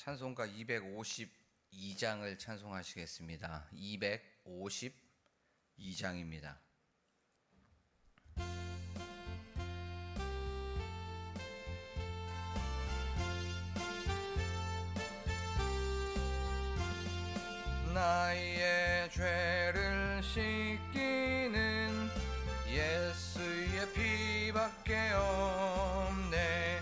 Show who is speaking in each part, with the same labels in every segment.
Speaker 1: 찬송가 252장을 찬송하시겠습니다. 252장입니다. 나의 죄를 씻기는 예수의 피밖에 없네.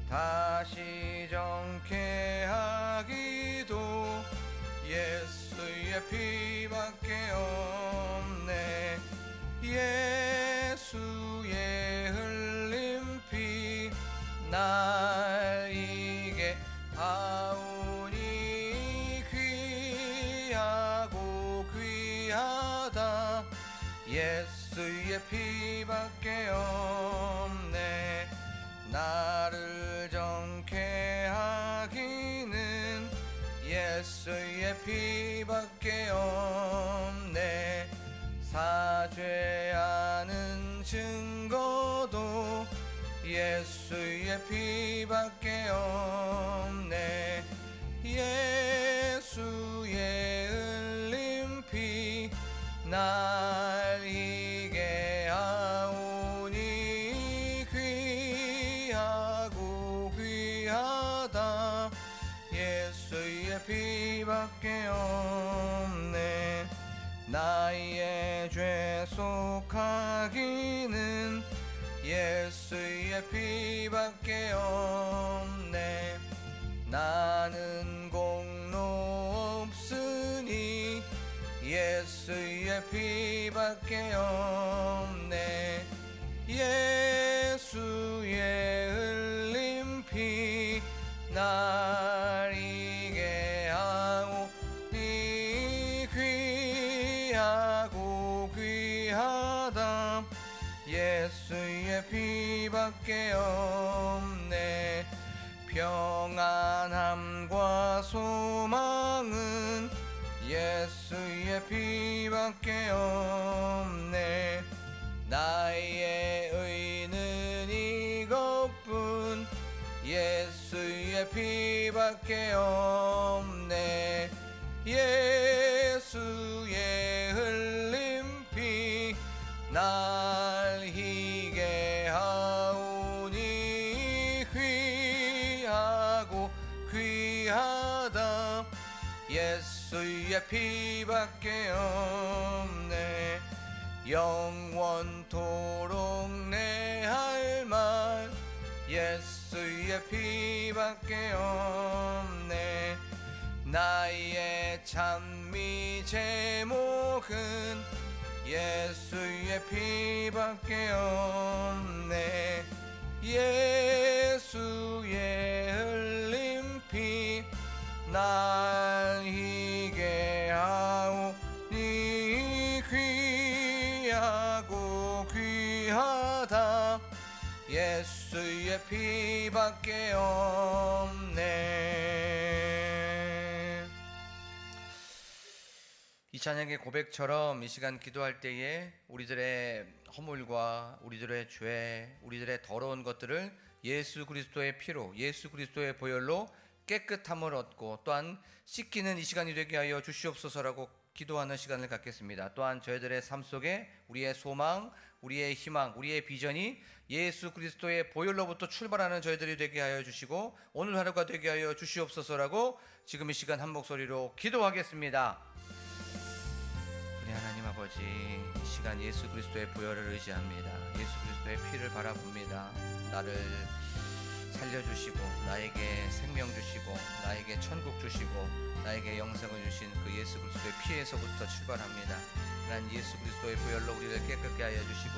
Speaker 1: 다시 정케 하기도 예수의 피밖에 없네. 예수의 흘린 피 날 이게 하오니 귀하고 귀하다. 예수의 피밖에 없네. 나를 정케 하기는 예수의 피밖에 없네. 사죄하는 증거도 예수의 피밖에 없네. 예수의 흘린 피 날 이게 하오니 귀하고 귀하다. 예수의 피밖에 없네. 나의 죄 속하기는 예수의 피밖에 없네. 나는 공로 없으니 예수의 피밖에 없네. 예수의 흘린 피 날 이게 하오니 귀하고 귀하다. 예수의 피밖에 없네. 평안함과 소망은 예수의 피밖에 없네. 나의 의는 이것뿐 예수의 피밖에 없네. 예수의 흘린 피 날 희게 하오니 귀하고 귀하다. 예수의 피밖에 없네. 영원토록 내 할 말 예수의 피밖에 없네. 나의 찬미 제목은 예수의 피밖에 없네. 예수의 흘린 피 날 희게 하오니 귀하고 귀하다. 예수의 피밖에 없네. 이 찬양의 고백처럼 이 시간 기도할 때에 우리들의 허물과 우리들의 죄, 우리들의 더러운 것들을 예수 그리스도의 피로, 예수 그리스도의 보혈로 깨끗함을 얻고 또한 씻기는 이 시간이 되게 하여 주시옵소서라고 기도하는 시간을 갖겠습니다. 또한 저희들의 삶 속에 우리의 소망, 우리의 희망, 우리의 비전이 예수 그리스도의 보혈로부터 출발하는 저희들이 되게 하여 주시고 오늘 하루가 되게 하여 주시옵소서라고 지금 이 시간 한 목소리로 기도하겠습니다. 우리 하나님 아버지, 이 시간 예수 그리스도의 보혈을 의지합니다. 예수 그리스도의 피를 바라봅니다. 나를 살려주시고 나에게 생명 주시고 나에게 천국 주시고 나에게 영생을 주신 그 예수 그리스도의 피에서부터 출발합니다. 하나님 예수 그리스도의 보혈로 우리를 깨끗게 하여 주시고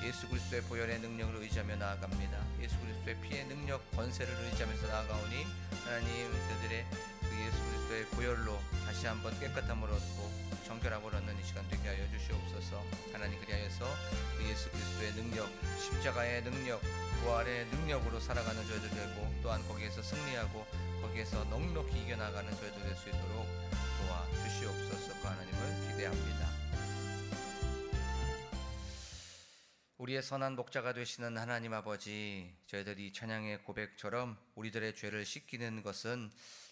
Speaker 1: 예수 그리스도의 보혈의 능력을 의지하며 나아갑니다. 예수 그리스도의 피의 능력 권세를 의지하면서 나아가오니 하나님 저희들의 그 예수 그리스도의 보혈로 다시 한번 깨끗함을 얻고 정결함을 얻는 이 시간 되게 하여 주시옵소서. 하나님 그리하여서 그 예수 그리스도의 능력, 십자가의 능력, 부활의 능력으로 살아가는 저희들 되고 또한 거기에서 승리하고 거기에서 넉넉히 이겨나가는 저희들 될 수 있도록 도와주시옵소서. 그 하나님을 기대합니다. 우리의 선한 목자가 되시는 하나님 아버지, 저희들이 찬양의 고백처럼 우리들의 죄를 씻기는 것은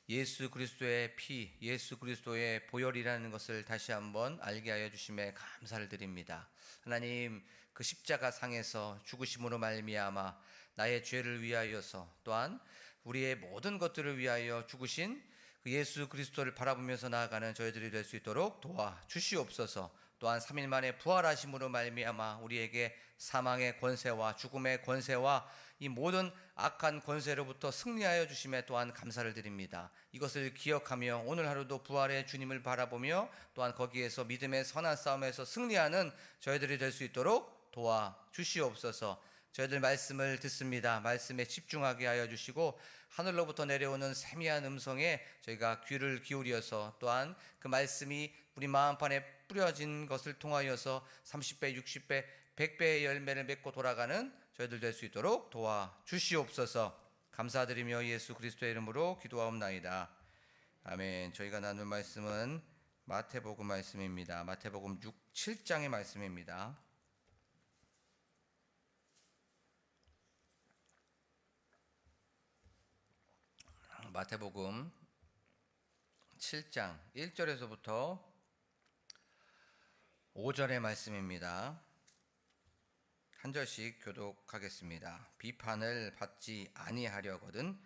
Speaker 1: 예수 그리스도의 피, 예수 그리스도의 보혈이라는 것을 다시 한번 알게 하여 주심에 감사를 드립니다. 하나님, 그 십자가 상에서 죽으심으로 말미암아 나의 죄를 위하여서 또한 우리의 모든 것들을 위하여 죽으신 그 예수 그리스도를 바라보면서 나아가는 저희들이 될 수 있도록 도와 주시옵소서. 또한 3일 만에 부활하심으로 말미암아 우리에게 사망의 권세와 죽음의 권세와 이 모든 악한 권세로부터 승리하여 주심에 또한 감사를 드립니다. 이것을 기억하며 오늘 하루도 부활의 주님을 바라보며 또한 거기에서 믿음의 선한 싸움에서 승리하는 저희들이 될 수 있도록 도와 주시옵소서. 저희들 말씀을 듣습니다. 말씀에 집중하게 하여 주시고 하늘로부터 내려오는 세미한 음성에 저희가 귀를 기울여서 또한 그 말씀이 우리 마음판에 뿌려진 것을 통하여서 30배, 60배, 100배의 열매를 맺고 돌아가는 저희들 될 수 있도록 도와 주시옵소서. 감사드리며 예수 그리스도의 이름으로 기도하옵나이다. 아멘. 저희가 나눌 말씀은 마태복음 말씀입니다. 마태복음 7장의 말씀입니다. 마태복음 7장 1절에서부터 5절의 말씀입니다. 한 절씩 교독하겠습니다. 비판을 받지 아니하려거든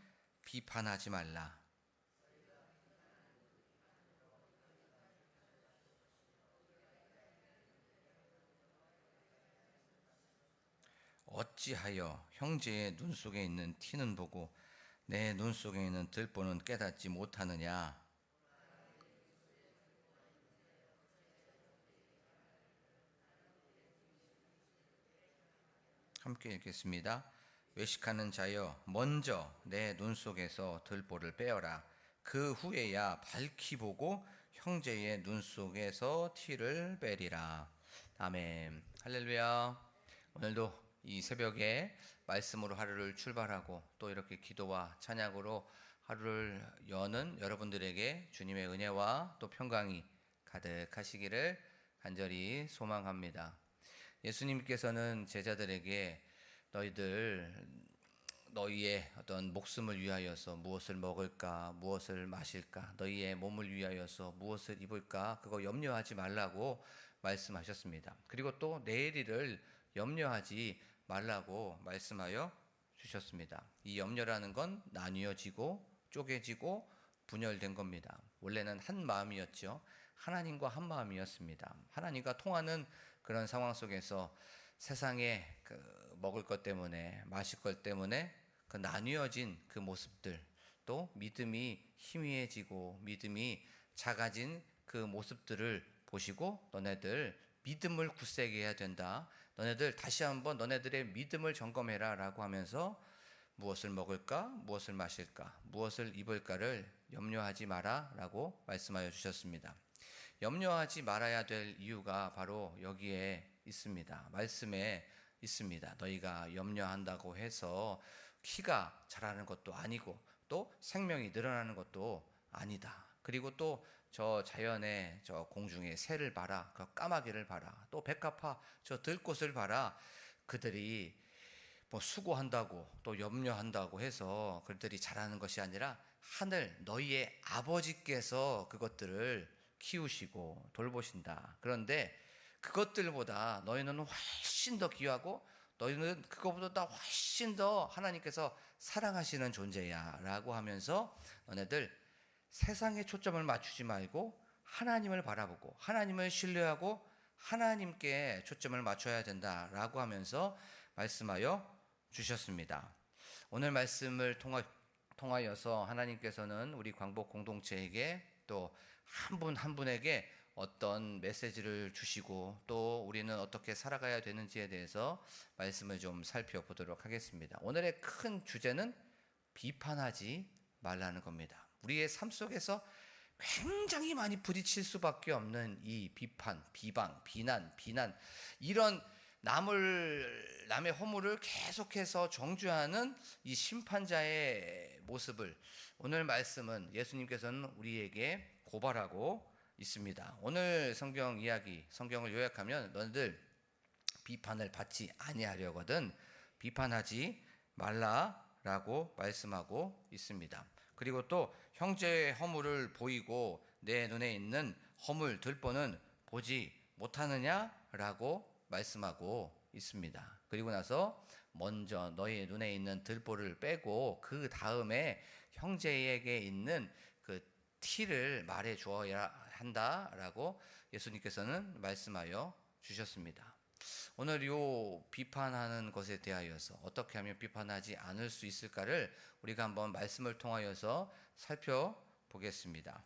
Speaker 1: 비판하지 말라. 어찌하여 형제의 눈 속에 있는 티는 보고 내 눈 속에 있는 들보는 깨닫지 못하느냐. 함께 읽겠습니다. 외식하는 자여, 먼저 내 눈 속에서 들보를 빼어라. 그 후에야 밝히 보고 형제의 눈 속에서 티를 빼리라. 아멘. 할렐루야. 오늘도 이 새벽에 말씀으로 하루를 출발하고 또 이렇게 기도와 찬양으로 하루를 여는 여러분들에게 주님의 은혜와 또 평강이 가득하시기를 간절히 소망합니다. 예수님께서는 제자들에게 너희의 어떤 목숨을 위하여서 무엇을 먹을까, 무엇을 마실까, 너희의 몸을 위하여서 무엇을 입을까, 그거 염려하지 말라고 말씀하셨습니다. 그리고 또 내일 일을 염려하지 말라고 말씀하여 주셨습니다. 이 염려라는 건 나뉘어지고 쪼개지고 분열된 겁니다. 원래는 한 마음이었죠. 하나님과 한 마음이었습니다. 하나님과 통하는 그런 상황 속에서 세상에 그 먹을 것 때문에 마실 것 때문에 그 나뉘어진 그 모습들, 또 믿음이 희미해지고 믿음이 작아진 그 모습들을 보시고 너네들 믿음을 굳세게 해야 된다. 너네들 다시 한번 너네들의 믿음을 점검해라 라고 하면서 무엇을 먹을까, 무엇을 마실까, 무엇을 입을까를 염려하지 마라 라고 말씀하여 주셨습니다. 염려하지 말아야 될 이유가 바로 여기에 있습니다. 말씀에 있습니다. 너희가 염려한다고 해서 키가 자라는 것도 아니고 또 생명이 늘어나는 것도 아니다. 그리고 또 저 자연의 저 공중의 새를 봐라. 그 까마귀를 봐라. 또 백합화 저 들꽃을 봐라. 그들이 뭐 수고한다고 또 염려한다고 해서 그들이 자라는 것이 아니라 하늘 너희의 아버지께서 그것들을 키우시고 돌보신다. 그런데 그것들보다 너희는 훨씬 더 귀하고 너희는 그것보다 훨씬 더 하나님께서 사랑하시는 존재야 라고 하면서 너네들 세상에 초점을 맞추지 말고 하나님을 바라보고 하나님을 신뢰하고 하나님께 초점을 맞춰야 된다라고 하면서 말씀하여 주셨습니다. 오늘 말씀을 통하여서 하나님께서는 우리 광복 공동체에게 또 한 분 한 분에게 어떤 메시지를 주시고 또 우리는 어떻게 살아가야 되는지에 대해서 말씀을 좀 살펴보도록 하겠습니다. 오늘의 큰 주제는 비판하지 말라는 겁니다. 우리의 삶 속에서 굉장히 많이 부딪힐 수밖에 없는 이 비판, 비방, 비난 이런 남의 허물을 계속해서 정죄하는 이 심판자의 모습을 오늘 말씀은 예수님께서는 우리에게 고발하고 있습니다. 오늘 성경 이야기, 성경을 요약하면 너희들 비판을 받지 아니하려거든 비판하지 말라라고 말씀하고 있습니다. 그리고 또 형제의 허물을 보이고 내 눈에 있는 허물 들보는 보지 못하느냐라고 말씀하고 있습니다. 그리고 나서 먼저 너희 눈에 있는 들보를 빼고 그 다음에 형제에게 있는 그 티를 말해 주어야 한다라고 예수님께서는 말씀하여 주셨습니다. 오늘 요 비판하는 것에 대하여서 어떻게 하면 비판하지 않을 수 있을까를 우리가 한번 말씀을 통하여서 살펴보겠습니다.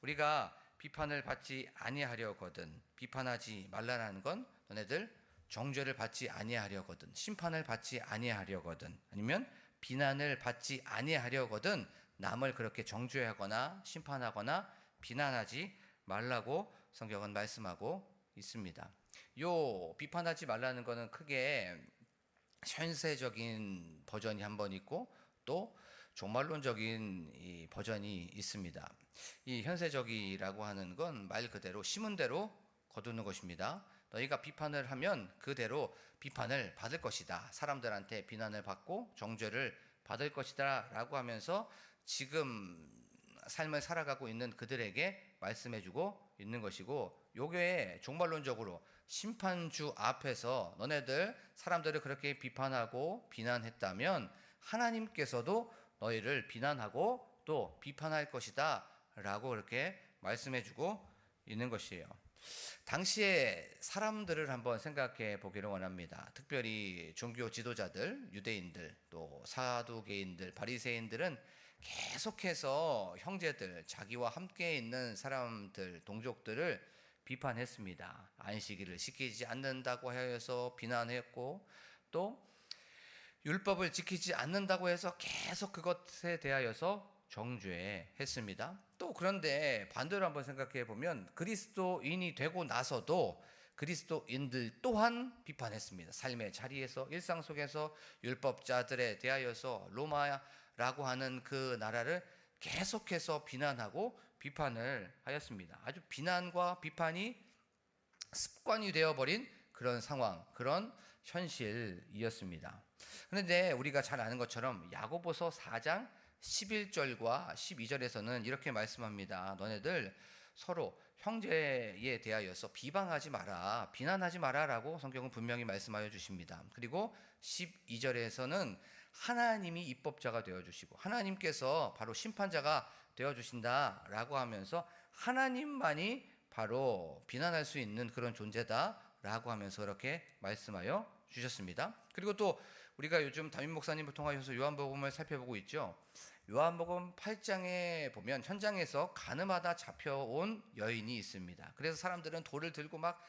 Speaker 1: 우리가 비판을 받지 아니하려거든 비판하지 말라는 건 너네들 정죄를 받지 아니하려거든 심판을 받지 아니하려거든 아니면 비난을 받지 아니하려거든 남을 그렇게 정죄하거나 심판하거나 비난하지 말라고 성경은 말씀하고 있습니다. 요 비판하지 말라는 거는 크게 현세적인 버전이 한 번 있고 또 종말론적인 이 버전이 있습니다. 이 현세적이라고 하는 건 말 그대로 심은 대로 거두는 것입니다. 너희가 비판을 하면 그대로 비판을 받을 것이다. 사람들한테 비난을 받고 정죄를 받을 것이다 라고 하면서 지금 삶을 살아가고 있는 그들에게 말씀해주고 있는 것이고, 요게 종말론적으로 심판주 앞에서 너네들 사람들을 그렇게 비판하고 비난했다면 하나님께서도 너희를 비난하고 또 비판할 것이다 라고 그렇게 말씀해주고 있는 것이에요. 당시에 사람들을 한번 생각해 보기를 원합니다. 특별히 종교 지도자들, 유대인들, 또 사두개인들, 바리새인들은 계속해서 형제들, 자기와 함께 있는 사람들, 동족들을 비판했습니다. 안식일을 지키지 않는다고 하여서 비난했고, 또 율법을 지키지 않는다고 해서 계속 그것에 대하여서 정죄했습니다. 또 그런데 반대로 한번 생각해 보면 그리스도인이 되고 나서도 그리스도인들 또한 비판했습니다. 삶의 자리에서 일상 속에서 율법자들에 대하여서 로마라고 하는 그 나라를 계속해서 비난하고 비판을 하였습니다. 아주 비난과 비판이 습관이 되어버린 그런 상황, 그런 현실이었습니다. 그런데 우리가 잘 아는 것처럼 야고보서 4장 11절과 12절에서는 이렇게 말씀합니다. 너네들 서로 형제에 대하여서 비방하지 마라, 비난하지 마라 라고 성경은 분명히 말씀하여 주십니다. 그리고 12절에서는 하나님이 입법자가 되어주시고 하나님께서 바로 심판자가 되어주신다 라고 하면서 하나님만이 바로 비난할 수 있는 그런 존재다 라고 하면서 이렇게 말씀하여 주셨습니다. 그리고 또 우리가 요즘 담임 목사님을 통하여서 요한복음을 살펴보고 있죠. 요한복음 8장에 보면 현장에서 가늠하다 잡혀온 여인이 있습니다. 그래서 사람들은 돌을 들고 막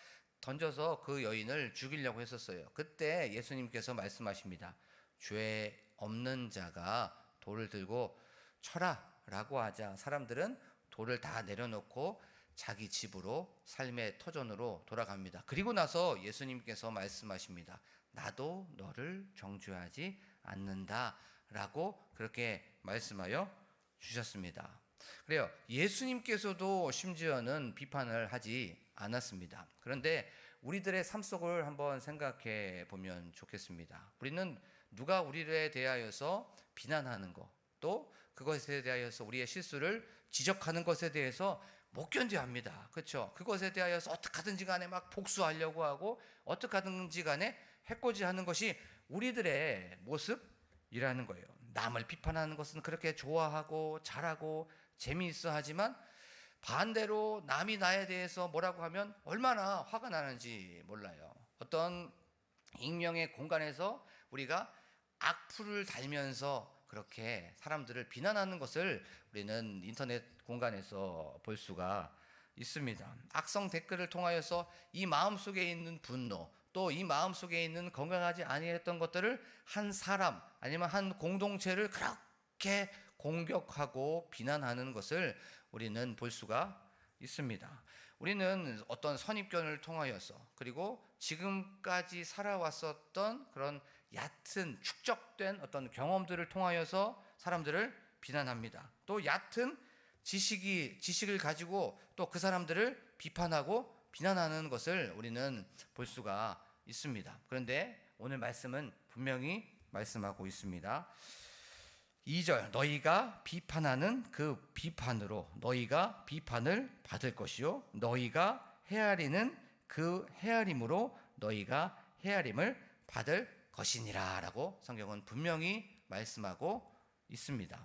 Speaker 1: 던져서 그 여인을 죽이려고 했었어요. 그때 예수님께서 말씀하십니다. 죄 없는 자가 돌을 들고 쳐라 라고 하자 사람들은 돌을 다 내려놓고 자기 집으로 삶의 터전으로 돌아갑니다. 그리고 나서 예수님께서 말씀하십니다. 나도 너를 정죄하지 않는다 라고 그렇게 말씀하여 주셨습니다. 그래요. 예수님께서도 심지어는 비판을 하지 않았습니다. 그런데 우리들의 삶 속을 한번 생각해 보면 좋겠습니다. 우리는 누가 우리에 대하여서 비난하는 것, 또 그것에 대하여서 우리의 실수를 지적하는 것에 대해서 못 견뎌합니다. 그렇죠? 그것에 대하여서 어떻게 하든지 간에 막 복수하려고 하고 어떻게 하든지 간에 해코지하는 것이 우리들의 모습이라는 거예요. 남을 비판하는 것은 그렇게 좋아하고 잘하고 재미있어 하지만 반대로 남이 나에 대해서 뭐라고 하면 얼마나 화가 나는지 몰라요. 어떤 익명의 공간에서 우리가 악플을 달면서 그렇게 사람들을 비난하는 것을 우리는 인터넷 공간에서 볼 수가 있습니다. 악성 댓글을 통하여서 이 마음속에 있는 분노, 또 이 마음속에 있는 건강하지 아니했던 것들을 한 사람 아니면 한 공동체를 그렇게 공격하고 비난하는 것을 우리는 볼 수가 있습니다. 우리는 어떤 선입견을 통하여서 그리고 지금까지 살아왔었던 그런 얕은 축적된 어떤 경험들을 통하여서 사람들을 비난합니다. 또 얕은 지식을 가지고 또 그 사람들을 비판하고 비난하는 것을 우리는 볼 수가 있습니다. 그런데 오늘 말씀은 분명히 말씀하고 있습니다. 2절, 너희가 비판하는 그 비판으로 너희가 비판을 받을 것이요 너희가 헤아리는 그 헤아림으로 너희가 헤아림을 받을 것이니라 라고 성경은 분명히 말씀하고 있습니다.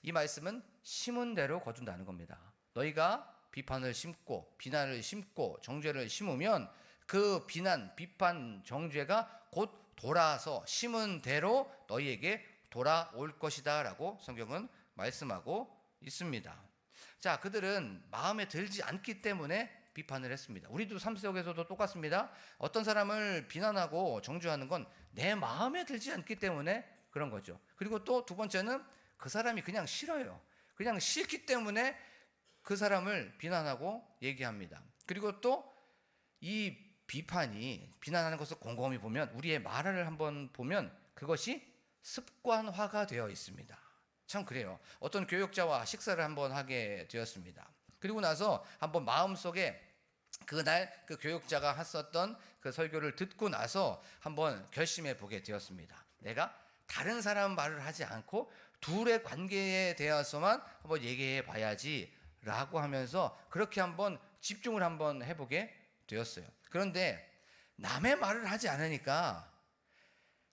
Speaker 1: 이 말씀은 심은 대로 거둔다는 겁니다. 너희가 비판을 심고 비난을 심고 정죄를 심으면 그 비난, 비판, 정죄가 곧 돌아서 심은 대로 너희에게 돌아올 것이다 라고 성경은 말씀하고 있습니다. 자, 그들은 마음에 들지 않기 때문에 비판을 했습니다. 우리도 삶 속에서도 똑같습니다. 어떤 사람을 비난하고 정죄하는 건 내 마음에 들지 않기 때문에 그런 거죠. 그리고 또 두 번째는 그 사람이 그냥 싫어요. 그냥 싫기 때문에 그 사람을 비난하고 얘기합니다. 그리고 또 이 비난하는 것을 곰곰이 보면 우리의 말을 한번 보면 그것이 습관화가 되어 있습니다. 참 그래요. 어떤 교역자와 식사를 한번 하게 되었습니다. 그리고 나서 한번 마음속에 그날 그 교역자가 했었던 그 설교를 듣고 나서 한번 결심해 보게 되었습니다. 내가 다른 사람 말을 하지 않고 둘의 관계에 대해서만 한번 얘기해 봐야지 라고 하면서 그렇게 한번 집중을 한번 해보게 되었어요. 그런데 남의 말을 하지 않으니까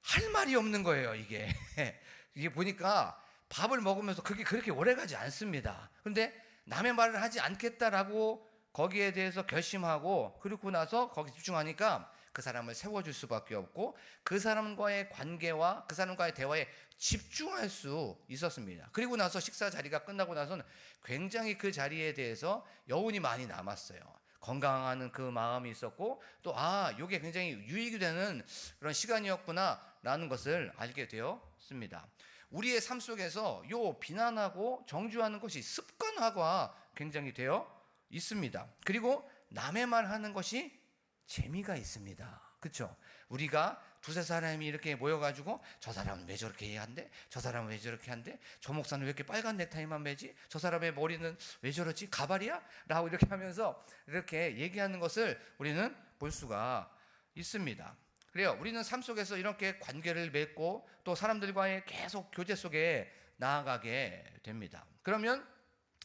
Speaker 1: 할 말이 없는 거예요. 이게 보니까 밥을 먹으면서 그게 그렇게 오래가지 않습니다. 그런데 남의 말을 하지 않겠다라고 거기에 대해서 결심하고 그러고 나서 거기 집중하니까 그 사람을 세워줄 수밖에 없고 그 사람과의 관계와 그 사람과의 대화에 집중할 수 있었습니다. 그리고 나서 식사 자리가 끝나고 나서는 굉장히 그 자리에 대해서 여운이 많이 남았어요. 건강하는 그 마음이 있었고 또 이게 굉장히 유익이 되는 그런 시간이었구나라는 것을 알게 되었습니다. 우리의 삶 속에서 요 비난하고 정죄하는 것이 습관화가 굉장히 되어 있습니다. 그리고 남의 말 하는 것이 재미가 있습니다. 그렇죠? 우리가 두세 사람이 이렇게 모여가지고 저 사람은 왜 저렇게 한대? 저 사람은 왜 저렇게 한대? 저 목사는 왜 이렇게 빨간 넥타이만 매지? 저 사람의 머리는 왜 저러지? 가발이야? 라고 이렇게 하면서 이렇게 얘기하는 것을 우리는 볼 수가 있습니다. 그래요. 우리는 삶 속에서 이렇게 관계를 맺고 또 사람들과의 계속 교제 속에 나아가게 됩니다. 그러면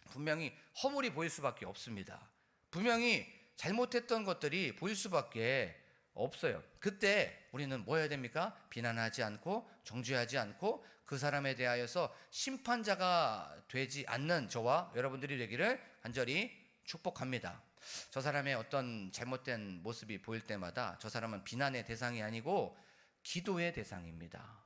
Speaker 1: 분명히 허물이 보일 수밖에 없습니다. 분명히 잘못했던 것들이 보일 수밖에 없어요. 그때 우리는 뭐 해야 됩니까? 비난하지 않고 정죄하지 않고 그 사람에 대하여서 심판자가 되지 않는 저와 여러분들이 되기를 간절히 축복합니다. 저 사람의 어떤 잘못된 모습이 보일 때마다 저 사람은 비난의 대상이 아니고 기도의 대상입니다.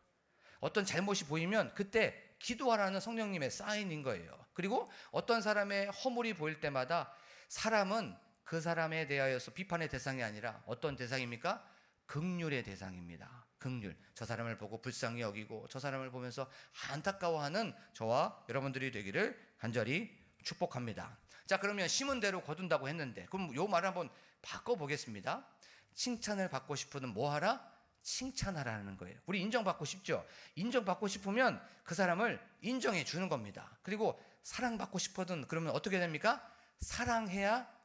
Speaker 1: 어떤 잘못이 보이면 그때 기도하라는 성령님의 사인인 거예요. 그리고 어떤 사람의 허물이 보일 때마다 사람은 그 사람에 대하여서 비판의 대상이 아니라 어떤 대상입니까? 긍휼의 대상입니다. 긍휼. 저 사람을 보고 불쌍히 여기고 저 사람을 보면서 안타까워하는 저와 여러분들이 되기를 간절히 축복합니다. 자, 그러면 심은 대로 거둔다고 했는데 그럼 요 말을 한번 바꿔보겠습니다. 칭찬을 받고 싶으면 뭐 하라? 칭찬하라는 거예요. 우리 인정받고 싶죠? 인정받고 싶으면 그 사람을 인정해 주는 겁니다. 그리고 사랑받고 싶어든 그러면 어떻게 됩니까? 사랑해야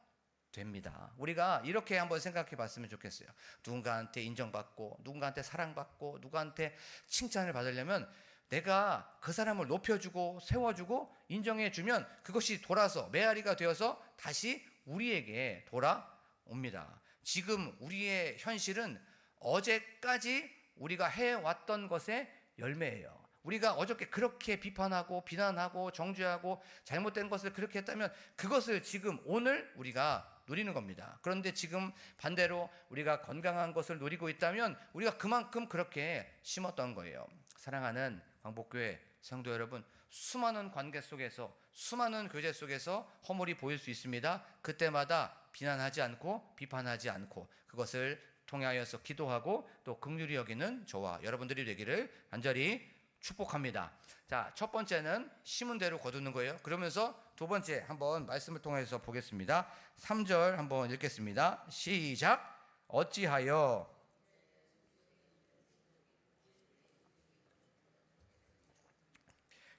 Speaker 1: 됩니다. 우리가 이렇게 한번 생각해 봤으면 좋겠어요. 누군가한테 인정받고 누군가한테 사랑받고 누구한테 칭찬을 받으려면 내가 그 사람을 높여주고 세워주고 인정해주면 그것이 돌아서 메아리가 되어서 다시 우리에게 돌아옵니다. 지금 우리의 현실은 어제까지 우리가 해왔던 것의 열매예요. 우리가 어저께 그렇게 비판하고 비난하고 정죄하고 잘못된 것을 그렇게 했다면 그것을 지금 오늘 우리가 누리는 겁니다. 그런데 지금 반대로 우리가 건강한 것을 누리고 있다면 우리가 그만큼 그렇게 심었던 거예요. 사랑하는 광복교회 성도 여러분, 수많은 관계 속에서 수많은 교제 속에서 허물이 보일 수 있습니다. 그때마다 비난하지 않고 비판하지 않고 그것을 통하여서 기도하고 또 긍휼히 여기는 저와 여러분들이 되기를 간절히 축복합니다. 자, 첫 번째는 심은 대로 거두는 거예요. 그러면서 두 번째 한번 말씀을 통해서 보겠습니다. 3절 한번 읽겠습니다. 시작. 어찌하여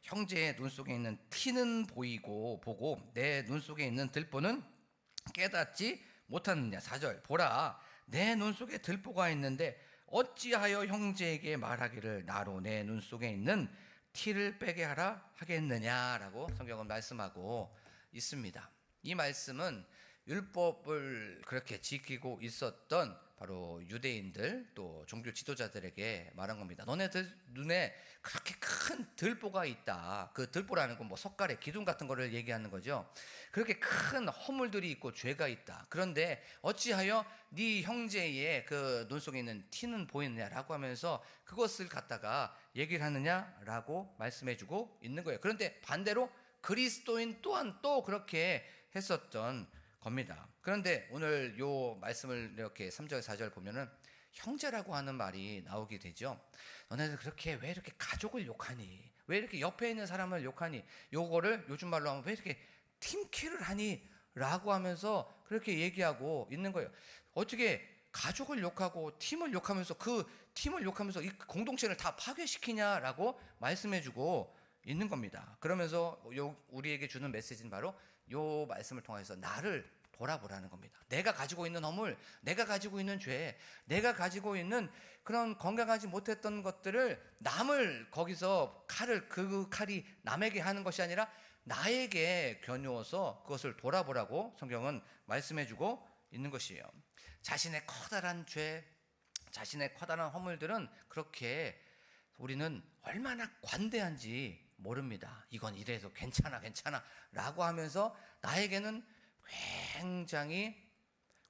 Speaker 1: 형제의 눈 속에 있는 티는 보고 내 눈 속에 있는 들보는 깨닫지 못하느냐. 4절. 보라, 내 눈 속에 들보가 있는데 어찌하여 형제에게 말하기를 나로 내 눈 속에 있는 티를 빼게 하라 하겠느냐라고 성경은 말씀하고 있습니다. 이 말씀은 율법을 그렇게 지키고 있었던 바로 유대인들 또 종교 지도자들에게 말한 겁니다. 너네들 눈에 그렇게 큰 들보가 있다. 그 들보라는 건 뭐 석가래 기둥 같은 거를 얘기하는 거죠. 그렇게 큰 허물들이 있고 죄가 있다. 그런데 어찌하여 네 형제의 그 눈 속에 있는 티는 보이느냐라고 하면서 그것을 갖다가 얘기를 하느냐라고 말씀해주고 있는 거예요. 그런데 반대로 그리스도인 또한 또 그렇게 했었던 겁니다. 그런데 오늘 요 말씀을 이렇게 3절 4절 보면은 형제라고 하는 말이 나오게 되죠. 너네들 그렇게 왜 이렇게 가족을 욕하니? 왜 이렇게 옆에 있는 사람을 욕하니? 요거를 요즘 말로 하면 왜 이렇게 팀킬을 하니? 라고 하면서 그렇게 얘기하고 있는 거예요. 어떻게 가족을 욕하고 팀을 욕하면서 그 팀을 욕하면서 이 공동체를 다 파괴시키냐라고 말씀해주고 있는 겁니다. 그러면서 우리에게 주는 메시지는 바로 요 말씀을 통해서 나를 돌아보라는 겁니다. 내가 가지고 있는 허물, 내가 가지고 있는 죄, 내가 가지고 있는 그런 건강하지 못했던 것들을 남을 거기서 그 칼이 남에게 하는 것이 아니라 나에게 겨누어서 그것을 돌아보라고 성경은 말씀해주고 있는 것이에요. 자신의 커다란 죄, 자신의 커다란 허물들은 그렇게 우리는 얼마나 관대한지 모릅니다. 이건 이래도 괜찮아 라고 하면서 나에게는 굉장히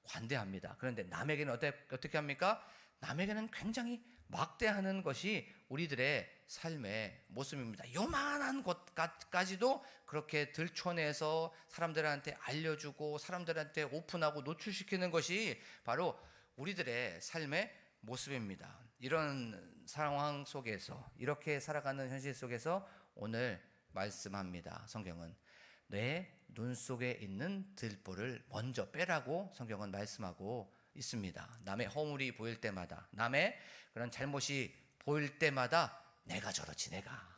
Speaker 1: 관대합니다. 그런데 남에게는 어떻게 합니까? 남에게는 굉장히 막대하는 것이 우리들의 삶의 모습입니다. 요만한 것까지도 그렇게 들춰내서 사람들한테 알려주고 사람들한테 오픈하고 노출시키는 것이 바로 우리들의 삶의 모습입니다. 이런 상황 속에서 이렇게 살아가는 현실 속에서 오늘 말씀합니다. 성경은 내 눈 속에 있는 들보를 먼저 빼라고 성경은 말씀하고 있습니다. 남의 허물이 보일 때마다, 남의 그런 잘못이 보일 때마다 내가 저렇지, 내가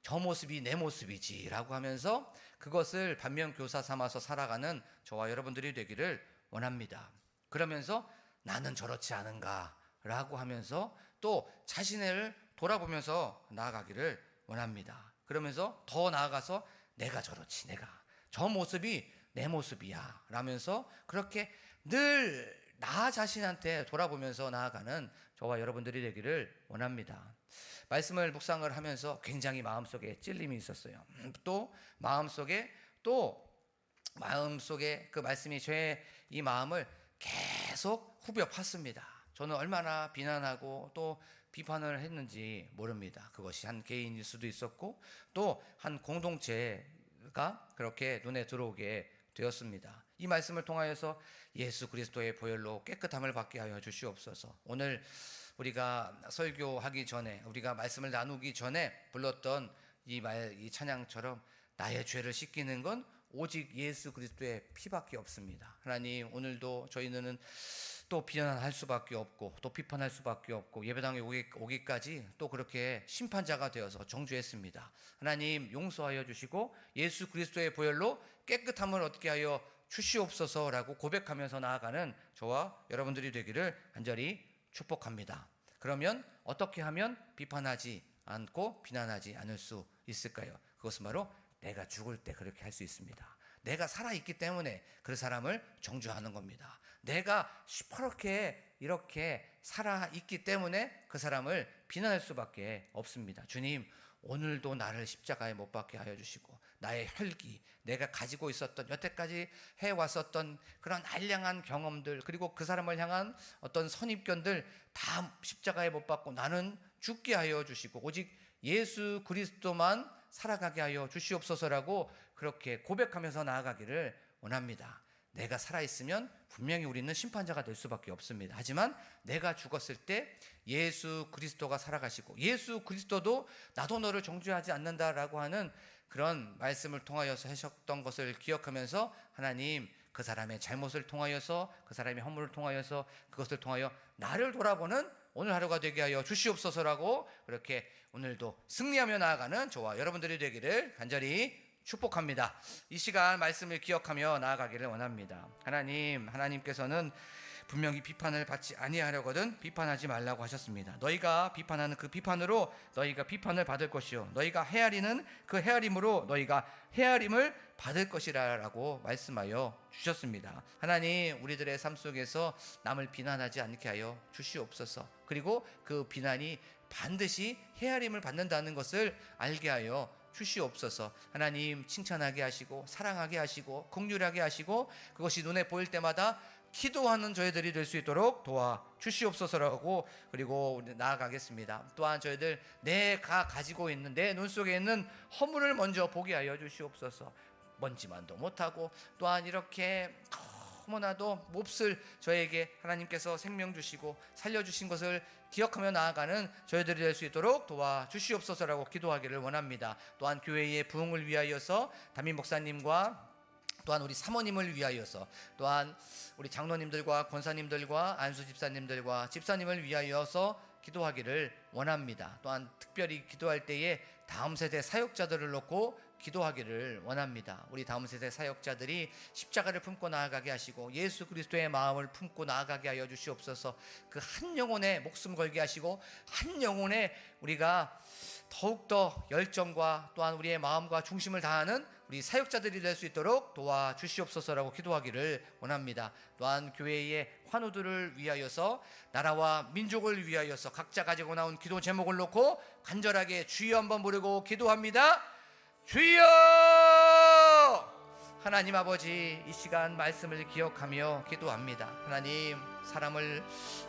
Speaker 1: 저 모습이 내 모습이지 라고 하면서 그것을 반면교사 삼아서 살아가는 저와 여러분들이 되기를 원합니다. 그러면서 나는 저렇지 않은가 라고 하면서 또 자신을 돌아보면서 나아가기를 원합니다. 그러면서 더 나아가서 내가 저렇지, 내가 저 모습이 내 모습이야 라면서 그렇게 늘 나 자신한테 돌아보면서 나아가는 저와 여러분들이 되기를 원합니다. 말씀을 묵상을 하면서 굉장히 마음속에 찔림이 있었어요. 또 마음속에 그 말씀이 저의 이 마음을 계속 후벼 팠습니다. 저는 얼마나 비난하고 또 비판을 했는지 모릅니다. 그것이 한 개인일 수도 있었고 또 한 공동체가 그렇게 눈에 들어오게 되었습니다. 이 말씀을 통하여서 예수 그리스도의 보혈로 깨끗함을 받게 하여 주시옵소서. 오늘 우리가 설교하기 전에, 우리가 말씀을 나누기 전에 불렀던 이 찬양처럼 나의 죄를 씻기는 건 오직 예수 그리스도의 피밖에 없습니다. 하나님, 오늘도 저희는 또 비난할 수밖에 없고 또 비판할 수밖에 없고 예배당에 오기까지 또 그렇게 심판자가 되어서 정죄했습니다. 하나님, 용서하여 주시고 예수 그리스도의 보혈로 깨끗함을 얻게 하여 주시옵소서라고 고백하면서 나아가는 저와 여러분들이 되기를 간절히 축복합니다. 그러면 어떻게 하면 비판하지 않고 비난하지 않을 수 있을까요? 그것은 바로 내가 죽을 때 그렇게 할 수 있습니다. 내가 살아있기 때문에 그 사람을 정죄하는 겁니다. 내가 시퍼렇게 이렇게 살아있기 때문에 그 사람을 비난할 수밖에 없습니다. 주님, 오늘도 나를 십자가에 못 박게 하여 주시고 나의 혈기, 내가 가지고 있었던 여태까지 해왔었던 그런 알량한 경험들, 그리고 그 사람을 향한 어떤 선입견들 다 십자가에 못 박고 나는 죽게 하여 주시고 오직 예수 그리스도만 살아가게 하여 주시옵소서라고 그렇게 고백하면서 나아가기를 원합니다. 내가 살아있으면 분명히 우리는 심판자가 될 수밖에 없습니다. 하지만 내가 죽었을 때 예수 그리스도가 살아가시고 예수 그리스도도 나도 너를 정죄하지 않는다라고 하는 그런 말씀을 통하여서 하셨던 것을 기억하면서 하나님, 그 사람의 잘못을 통하여서 그 사람의 허물을 통하여서 그것을 통하여 나를 돌아보는 오늘 하루가 되게 하여 주시옵소서라고 그렇게 오늘도 승리하며 나아가는 저와 여러분들이 되기를 간절히 축복합니다. 이 시간 말씀을 기억하며 나아가기를 원합니다. 하나님께서는 분명히 비판을 받지 아니하려거든 비판하지 말라고 하셨습니다. 너희가 비판하는 그 비판으로 너희가 비판을 받을 것이요 너희가 헤아리는 그 헤아림으로 너희가 헤아림을 받을 것이라고 말씀하여 주셨습니다. 하나님, 우리들의 삶 속에서 남을 비난하지 않게 하여 주시옵소서. 그리고 그 비난이 반드시 헤아림을 받는다는 것을 알게 하여 주시옵소서. 하나님, 칭찬하게 하시고 사랑하게 하시고 긍휼하게 하시고 그것이 눈에 보일 때마다 기도하는 저희들이 될 수 있도록 도와주시옵소서라고 그리고 나아가겠습니다. 또한 저희들 내가 가지고 있는 내 눈 속에 있는 허물을 먼저 보게 하여 주시옵소서. 먼지만도 못하고 또한 이렇게 너무나도 몹쓸 저에게 하나님께서 생명 주시고 살려주신 것을 기억하며 나아가는 저희들이 될 수 있도록 도와주시옵소서라고 기도하기를 원합니다. 또한 교회의 부흥을 위하여서 담임 목사님과 또한 우리 사모님을 위하여서 또한 우리 장로님들과 권사님들과 안수 집사님들과 집사님을 위하여서 기도하기를 원합니다. 또한 특별히 기도할 때에 다음 세대 사역자들을 놓고 기도하기를 원합니다. 우리 다음 세대 사역자들이 십자가를 품고 나아가게 하시고 예수 그리스도의 마음을 품고 나아가게 하여 주시옵소서. 그 한 영혼에 목숨 걸게 하시고 한 영혼에 우리가 더욱더 열정과 또한 우리의 마음과 중심을 다하는 우리 사역자들이 될 수 있도록 도와주시옵소서라고 기도하기를 원합니다. 또한 교회의 환우들을 위하여서 나라와 민족을 위하여서 각자 가지고 나온 기도 제목을 놓고 간절하게 주여 한번 부르고 기도합니다. 주여! 하나님 아버지, 이 시간 말씀을 기억하며 기도합니다. 하나님, 사람을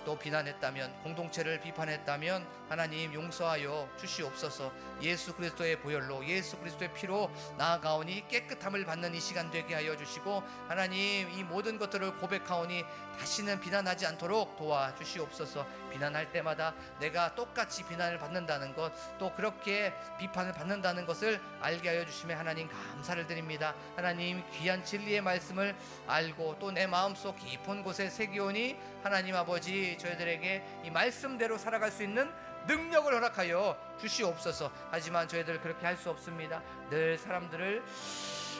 Speaker 1: 또 비난했다면, 공동체를 비판했다면 하나님 용서하여 주시옵소서. 예수 그리스도의 보혈로 예수 그리스도의 피로 나아가오니 깨끗함을 받는 이 시간 되게 하여 주시고 하나님, 이 모든 것들을 고백하오니 다시는 비난하지 않도록 도와주시옵소서. 비난할 때마다 내가 똑같이 비난을 받는다는 것, 또 그렇게 비판을 받는다는 것을 알게 하여 주심에 하나님 감사를 드립니다. 하나님, 귀한 진리의 말씀을 알고 또 내 마음속 깊은 곳에 새기오니 하나님 아버지, 저희들에게 이 말씀대로 살아갈 수 있는 능력을 허락하여 주시옵소서. 하지만 저희들 그렇게 할 수 없습니다. 늘 사람들을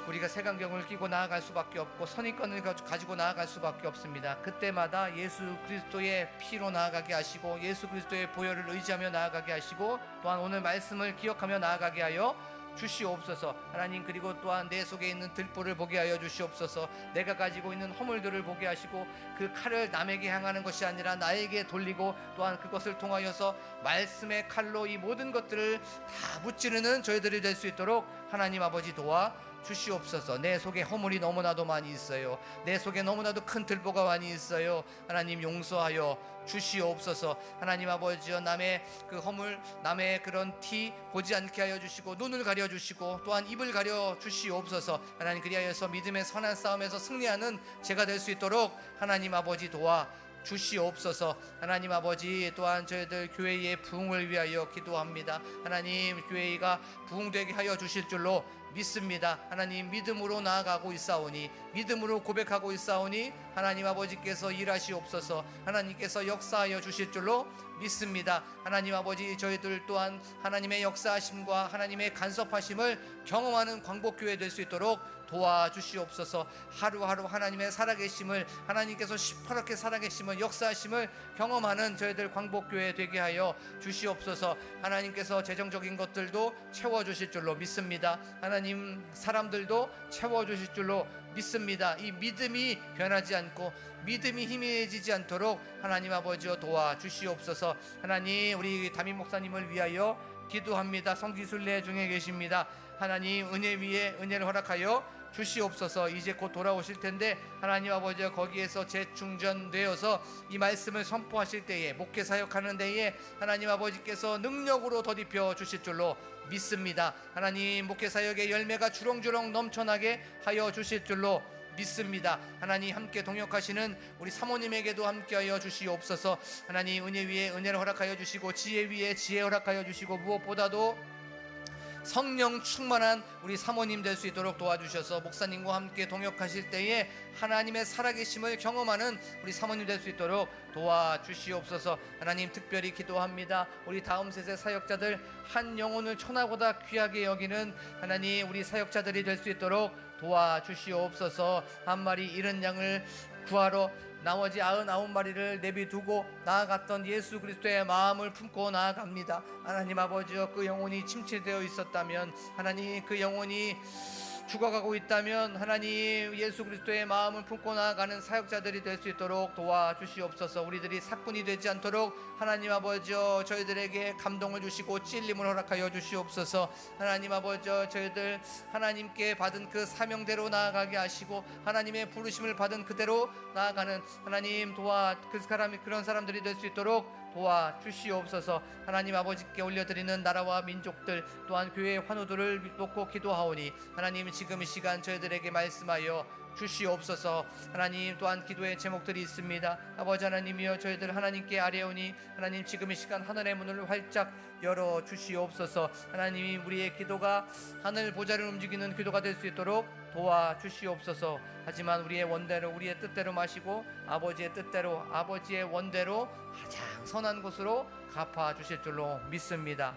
Speaker 1: 우리가 색안경을 끼고 나아갈 수밖에 없고 선입견을 가지고 나아갈 수밖에 없습니다. 그때마다 예수 그리스도의 피로 나아가게 하시고 예수 그리스도의 보혈을 의지하며 나아가게 하시고 또한 오늘 말씀을 기억하며 나아가게 하여 주시옵소서. 하나님, 그리고 또한 내 속에 있는 들보를 보게 하여 주시옵소서. 내가 가지고 있는 허물들을 보게 하시고 그 칼을 남에게 향하는 것이 아니라 나에게 돌리고 또한 그것을 통하여서 말씀의 칼로 이 모든 것들을 다 무찌르는 저희들이 될 수 있도록 하나님 아버지 도와 주시옵소서. 내 속에 허물이 너무나도 많이 있어요. 내 속에 너무나도 큰 들보가 많이 있어요. 하나님 용서하여 주시옵소서. 하나님 아버지여, 남의 그 허물, 남의 그런 티 보지 않게 하여 주시고 눈을 가려 주시고 또한 입을 가려 주시옵소서. 하나님, 그리하여서 믿음의 선한 싸움에서 승리하는 제가 될 수 있도록 하나님 아버지 도와 주시옵소서. 하나님 아버지, 또한 저희들 교회의 부흥을 위하여 기도합니다. 하나님, 교회가 부흥되게 하여 주실 줄로 믿습니다. 하나님, 믿음으로 나아가고 있사오니, 믿음으로 고백하고 있사오니 하나님 아버지께서 일하시옵소서. 하나님께서 역사하여 주실 줄로 믿습니다. 하나님 아버지, 저희들 또한 하나님의 역사하심과 하나님의 간섭하심을 경험하는 광복교회 될 수 있도록 도와주시옵소서. 하루하루 하나님의 살아계심을, 하나님께서 시퍼렇게 살아계심을, 역사하심을 경험하는 저희들 광복교회 되게 하여 주시옵소서. 하나님께서 재정적인 것들도 채워주실 줄로 믿습니다. 하나님, 사람들도 채워주실 줄로 믿습니다. 이 믿음이 변하지 않고 믿음이 희미해지지 않도록 하나님 아버지여 도와주시옵소서. 하나님, 우리 담임 목사님을 위하여 기도합니다. 성지순례 중에 계십니다. 하나님, 은혜 위에 은혜를 허락하여 주시옵소서. 이제 곧 돌아오실 텐데 하나님 아버지여, 거기에서 재충전되어서 이 말씀을 선포하실 때에, 목회 사역하는 데에 하나님 아버지께서 능력으로 덧입혀 주실 줄로 믿습니다. 하나님, 목회 사역의 열매가 주렁주렁 넘쳐나게 하여 주실 줄로 믿습니다. 하나님, 함께 동역하시는 우리 사모님에게도 함께하여 주시옵소서. 하나님, 은혜 위에 은혜를 허락하여 주시고 지혜 위에 지혜 허락하여 주시고 무엇보다도 성령 충만한 우리 사모님 될 수 있도록 도와주셔서 목사님과 함께 동역하실 때에 하나님의 살아계심을 경험하는 우리 사모님 될 수 있도록 도와주시옵소서. 하나님, 특별히 기도합니다. 우리 다음 세대 사역자들 한 영혼을 천하보다 귀하게 여기는 하나님, 우리 사역자들이 될 수 있도록 도와주시옵소서. 한 마리 잃은 양을 구하러 나머지 99마리를 내비두고 나아갔던 예수 그리스도의 마음을 품고 나아갑니다. 하나님 아버지여, 그 영혼이 침체되어 있었다면, 하나님 그 영혼이 죽어가고 있다면 하나님 예수 그리스도의 마음을 품고 나아가는 사역자들이 될 수 있도록 도와주시옵소서. 우리들이 사꾼이 되지 않도록 하나님 아버지여, 저희들에게 감동을 주시고 찔림을 허락하여 주시옵소서. 하나님 아버지여, 저희들 하나님께 받은 그 사명대로 나아가게 하시고 하나님의 부르심을 받은 그대로 나아가는 하나님 그런 사람들이 될 수 있도록 도와주시옵소서. 하나님 아버지께 올려드리는 나라와 민족들 또한 교회의 환우들을 놓고 기도하오니 하나님 지금 이 시간 저희들에게 말씀하여 주시옵소서. 하나님 또한 기도의 제목들이 있습니다. 아버지 하나님이여, 저희들 하나님께 아뢰오니 하나님 지금 이 시간 하늘의 문을 활짝 열어 주시옵소서. 하나님 우리의 기도가 하늘 보좌를 움직이는 기도가 될 수 있도록 도와주시옵소서. 하지만 우리의 원대로, 우리의 뜻대로 마시고 아버지의 뜻대로, 아버지의 원대로 가장 선한 곳으로 갚아 주실 줄로 믿습니다.